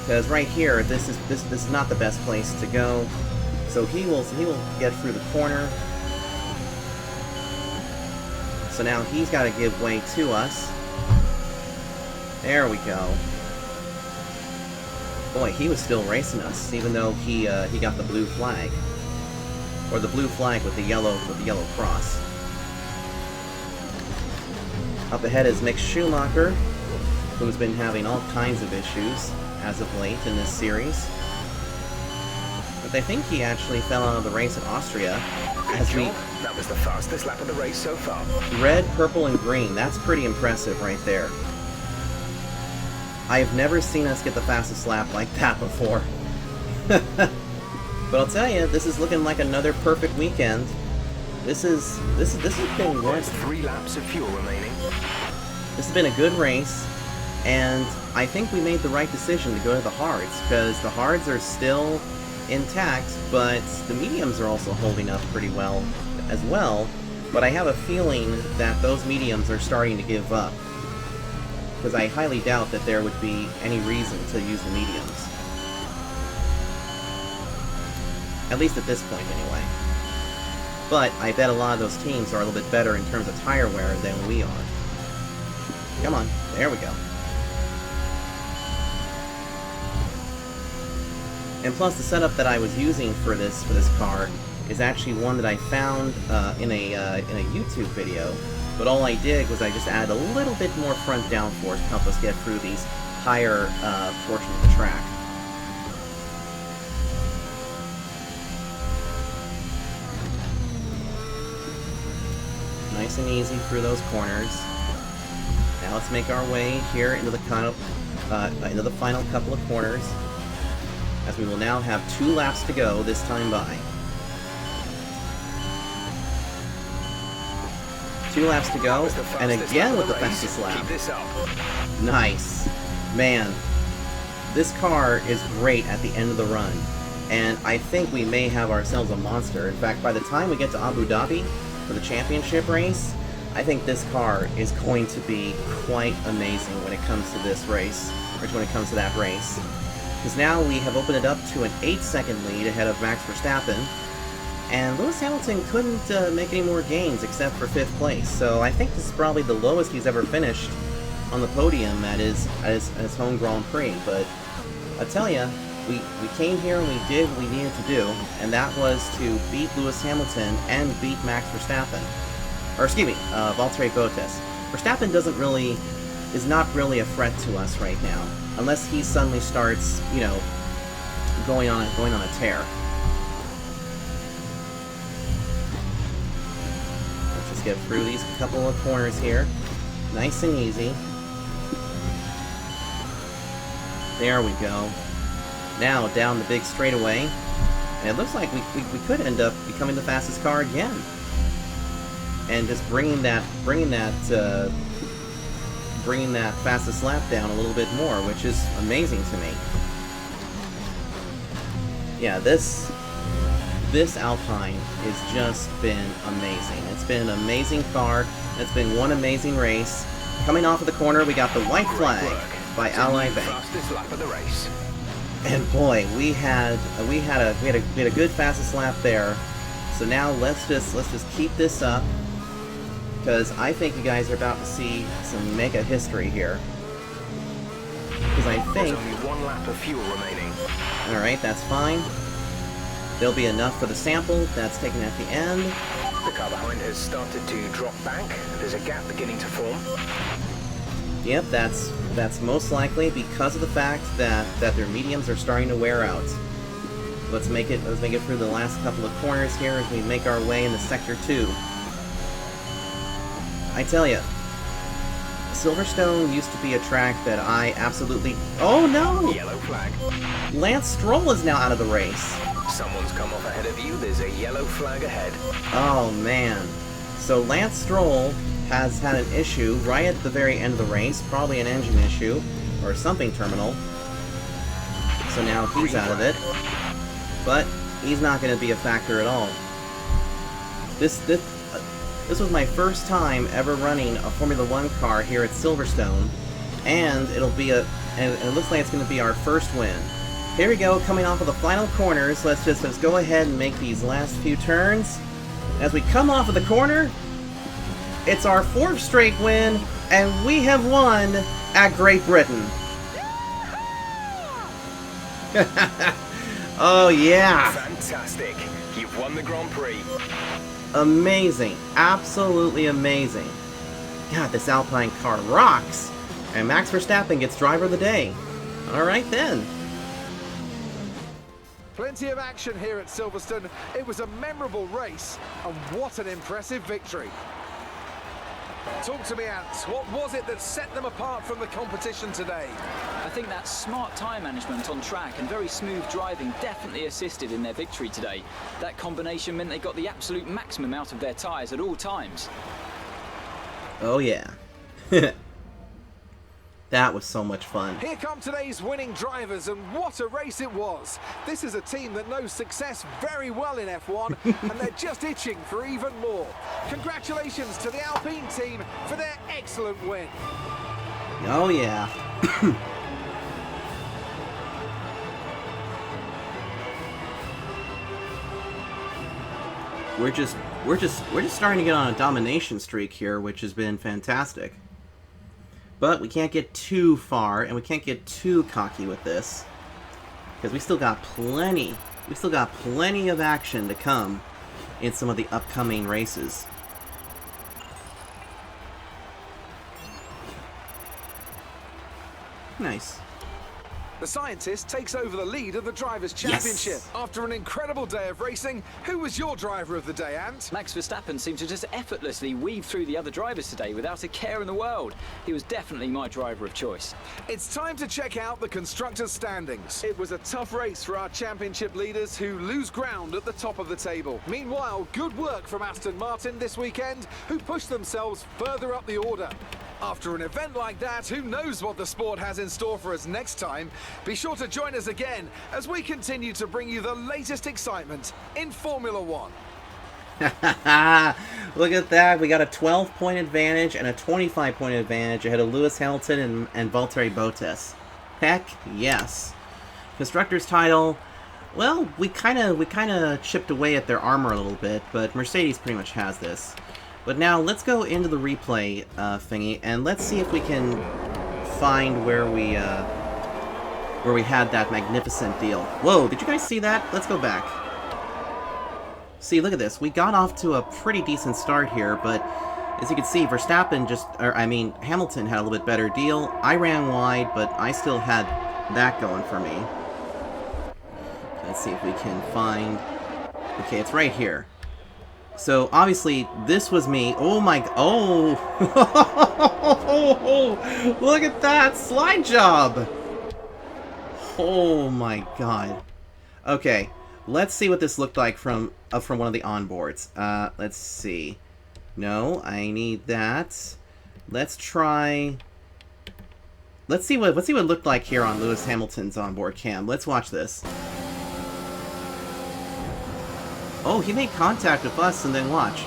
Because right here, this is not the best place to go. So he will get through the corner. So now he's got to give way to us. There we go. Boy, he was still racing us, even though he got the blue flag, or the blue flag with the yellow cross. Up ahead is Mick Schumacher, who's been having all kinds of issues as of late in this series. But I think he actually fell out of the race at Austria. That was the fastest lap of the race so far. Red, purple, and green. That's pretty impressive right there. I have never seen us get the fastest lap like that before. But I'll tell you, this is looking like another perfect weekend. This has been good. There's 3 laps of fuel remaining. This has been a good race, and I think we made the right decision to go to the hards, because the hards are still intact, but the mediums are also holding up pretty well as well. But I have a feeling that those mediums are starting to give up, because I highly doubt that there would be any reason to use the mediums. At least at this point, anyway. But I bet a lot of those teams are a little bit better in terms of tire wear than we are. Come on, there we go. And plus, the setup that I was using for this car is actually one that I found in a YouTube video. But all I did was I just added a little bit more front downforce to help us get through these higher portions of the track. Nice and easy through those corners. Now let's make our way here into the final couple of corners, as we will now have 2 laps to go this time by. 2 laps to go, and again with the fastest lap. Keep this up. Nice. Man, this car is great at the end of the run, and I think we may have ourselves a monster. In fact, by the time we get to Abu Dhabi for the championship race, I think this car is going to be quite amazing when it comes to this race, or when it comes to that race. Because now we have opened it up to an 8-second lead ahead of Max Verstappen, and Lewis Hamilton couldn't make any more gains except for 5th place, so I think this is probably the lowest he's ever finished on the podium at his home Grand Prix. But I tell you, we came here and we did what we needed to do, and that was to beat Lewis Hamilton and beat Max Verstappen. Or excuse me, Valtteri Bottas. Verstappen is not really a threat to us right now, unless he suddenly starts, you know, going on a tear. Let's just get through these couple of corners here, nice and easy. There we go. Now down the big straightaway, and it looks like we could end up becoming the fastest car again, and just bringing that fastest lap down a little bit more, which is amazing to me. Yeah, this Alpine has just been amazing. It's been an amazing car. It's been one amazing race. Coming off of the corner, we got the white flag by Ally Bank. Fastest lap of the race. And boy, we had a good fastest lap there. So now let's just keep this up, because I think you guys are about to see some mega history here. Because I think there's only one lap of fuel remaining. All right, that's fine. There'll be enough for the sample that's taken at the end. The car behind has started to drop back. There's a gap beginning to form. Yep, that's most likely because of the fact that their mediums are starting to wear out. Let's make it through the last couple of corners here as we make our way into Sector 2. I tell you, Silverstone used to be a track that I absolutely... Oh no! Yellow flag. Lance Stroll is now out of the race. Someone's come off ahead of you. There's a yellow flag ahead. Oh man. So Lance Stroll has had an issue right at the very end of the race, probably an engine issue or something terminal. So now he's out of it. But he's not going to be a factor at all. This was my first time ever running a Formula 1 car here at Silverstone, and it looks like it's going to be our first win. Here we go, coming off of the final corners. Let's go ahead and make these last few turns. As we come off of the corner, it's our 4th straight win, and we have won at Great Britain. Oh yeah! Fantastic. You've won the Grand Prix. Amazing. Absolutely amazing. God, this Alpine car rocks! And Max Verstappen gets driver of the day. Alright then. Plenty of action here at Silverstone. It was a memorable race, and what an impressive victory. Talk to me, Ant. What was it that set them apart from the competition today? I think that smart tyre management on track and very smooth driving definitely assisted in their victory today. That combination meant they got the absolute maximum out of their tyres at all times. Oh yeah. That was so much fun. Here come today's winning drivers, and what a race it was. This is a team that knows success very well in F1, and they're just itching for even more. Congratulations to the Alpine team for their excellent win. Oh yeah. We're just starting to get on a domination streak here, which has been fantastic. But we can't get too far, and we can't get too cocky with this, because we still got plenty of action to come in some of the upcoming races. Nice. The scientist takes over the lead of the Drivers' Championship. Yes. After an incredible day of racing, who was your driver of the day, Ant? Max Verstappen seemed to just effortlessly weave through the other drivers today without a care in the world. He was definitely my driver of choice. It's time to check out the constructors' standings. It was a tough race for our championship leaders who lose ground at the top of the table. Meanwhile, good work from Aston Martin this weekend, who pushed themselves further up the order. After an event like that, who knows what the sport has in store for us next time? Be sure to join us again as we continue to bring you the latest excitement in Formula One. Look at that. We got a 12-point advantage and a 25-point advantage ahead of Lewis Hamilton and Valtteri Bottas. Heck yes. Constructors title, well, we kind of chipped away at their armor a little bit, but Mercedes pretty much has this. But now let's go into the replay thingy, and let's see if we can find where we had that magnificent deal. Whoa, did you guys see that? Let's go back. See, look at this. We got off to a pretty decent start here, but as you can see, Verstappen Hamilton had a little bit better deal. I ran wide, but I still had that going for me. Let's see if we can find... Okay, it's right here. So, obviously, this was me. Oh my... Oh! Look at that! Slide job! Oh my god. Okay, let's see what this looked like from one of the onboards. Let's see. No, I need that. Let's try... Let's see what it looked like here on Lewis Hamilton's onboard cam. Let's watch this. Oh, he made contact with us, and then watch.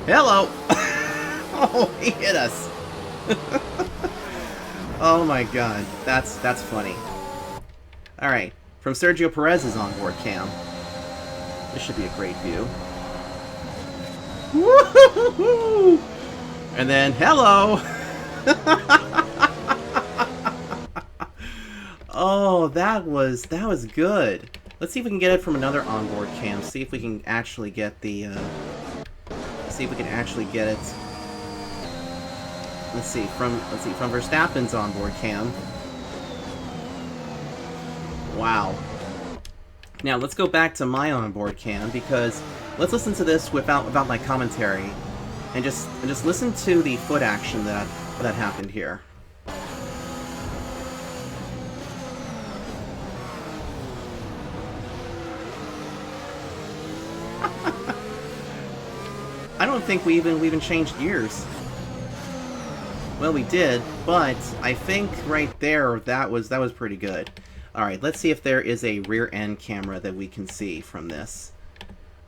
Hello! Oh, he hit us. Oh my god, that's funny. Alright, from Sergio Perez's onboard cam. This should be a great view. Woo-hoo-hoo-hoo! And then, hello! Oh, that was good. Let's see if we can get it from another onboard cam. See if we can actually get the, see if we can actually get it. Let's see, from Verstappen's onboard cam. Wow. Now, let's go back to my onboard cam, because let's listen to this without my commentary, and just listen to the foot action that happened here. I don't think we even changed gears. Well, we did, but I think right there that was pretty good. All right, let's see if there is a rear end camera that we can see from this.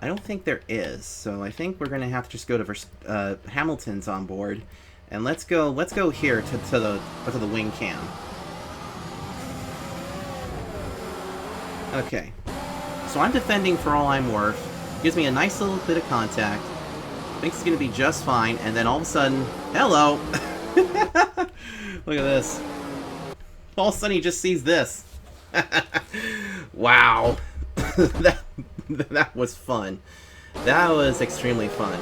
I don't think there is, so I think we're gonna have to just go to Hamilton's on board, and let's go here to the wing cam. Okay, so I'm defending for all I'm worth. Gives me a nice little bit of contact. Thinks it's gonna be just fine, and then all of a sudden, hello. Look at this. All of a sudden he just sees this. Wow. that was fun. That was extremely fun.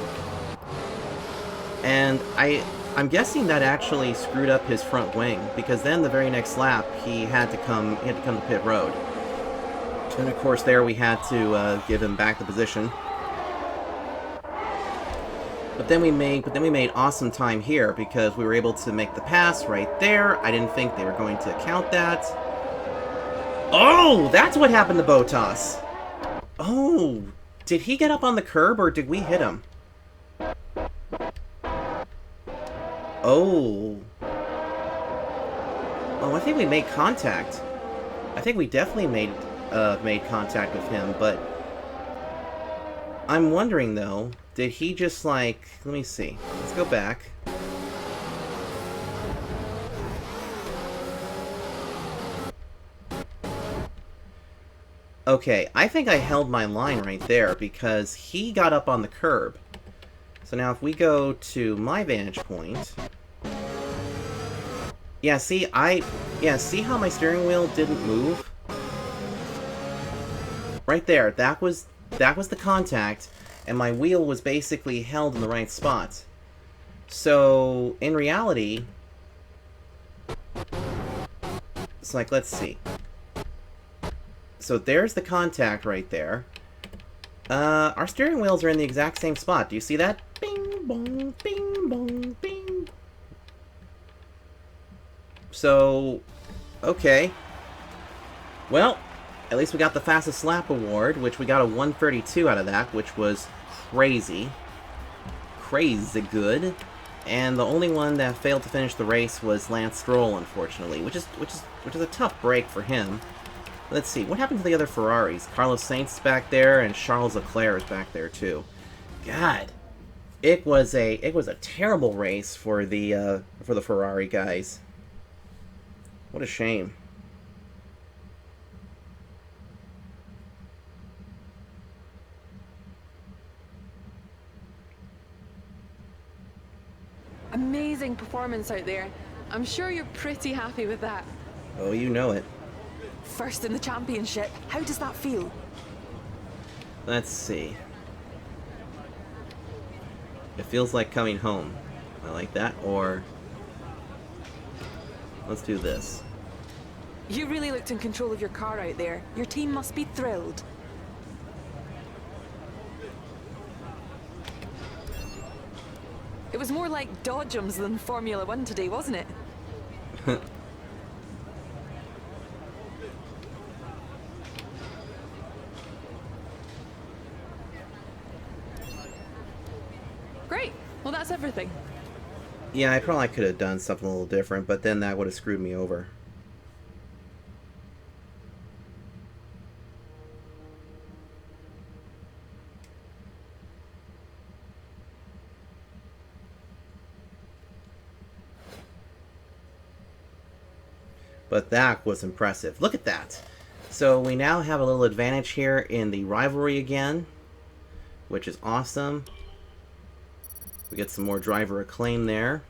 And I'm guessing that actually screwed up his front wing, because then the very next lap he had to come to pit road. And of course there we had to give him back the position. But then we made awesome time here because we were able to make the pass right there. I didn't think they were going to count that. Oh, that's what happened to Bottas. Oh, did he get up on the curb or did we hit him? Oh. Oh, I think we made contact. I think we definitely made contact with him, but I'm wondering though, did he just like, let me see. Let's go back. Okay, I think I held my line right there because he got up on the curb. So now if we go to my vantage point... Yeah, see, see how my steering wheel didn't move? Right there, that was the contact, and my wheel was basically held in the right spot. So, in reality... It's like, let's see. So there's the contact right there. Our steering wheels are in the exact same spot. Do you see that? Bing, bong, bing, bong, bing. So, okay. Well, at least we got the fastest lap award, which we got a 132 out of that, which was crazy. Crazy good. And the only one that failed to finish the race was Lance Stroll, unfortunately, which is a tough break for him. Let's see, what happened to the other Ferraris? Carlos Sainz is back there, and Charles Leclerc is back there too. God, it was a terrible race for the Ferrari guys. What a shame. Amazing performance out there. I'm sure you're pretty happy with that. Oh, you know it. First in the championship. How does that feel? Let's see. It feels like coming home. I like that. Or let's do this. You really looked in control of your car out there. Your team must be thrilled. It was more like dodgems than Formula One today, wasn't it? Great. Well, that's everything. Yeah, I probably could have done something a little different, but then that would have screwed me over. But that was impressive. Look at that. So we now have a little advantage here in the rivalry again, which is awesome. We get some more driver acclaim there.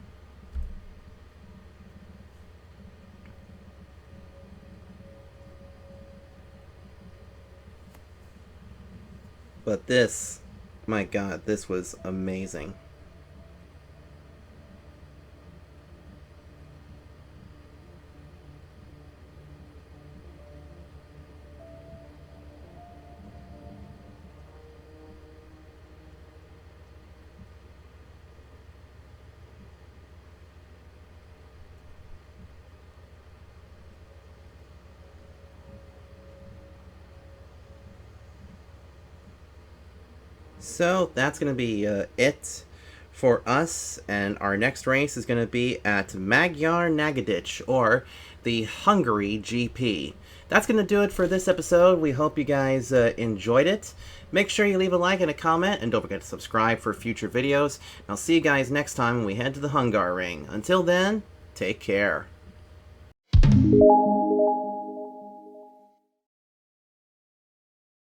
But this, my God, this was amazing. So that's going to be it for us, and our next race is going to be at Magyar Nagadic, or the Hungary GP. That's going to do it for this episode. We hope you guys enjoyed it. Make sure you leave a like and a comment, and don't forget to subscribe for future videos. And I'll see you guys next time when we head to the Hungaroring. Until then, take care.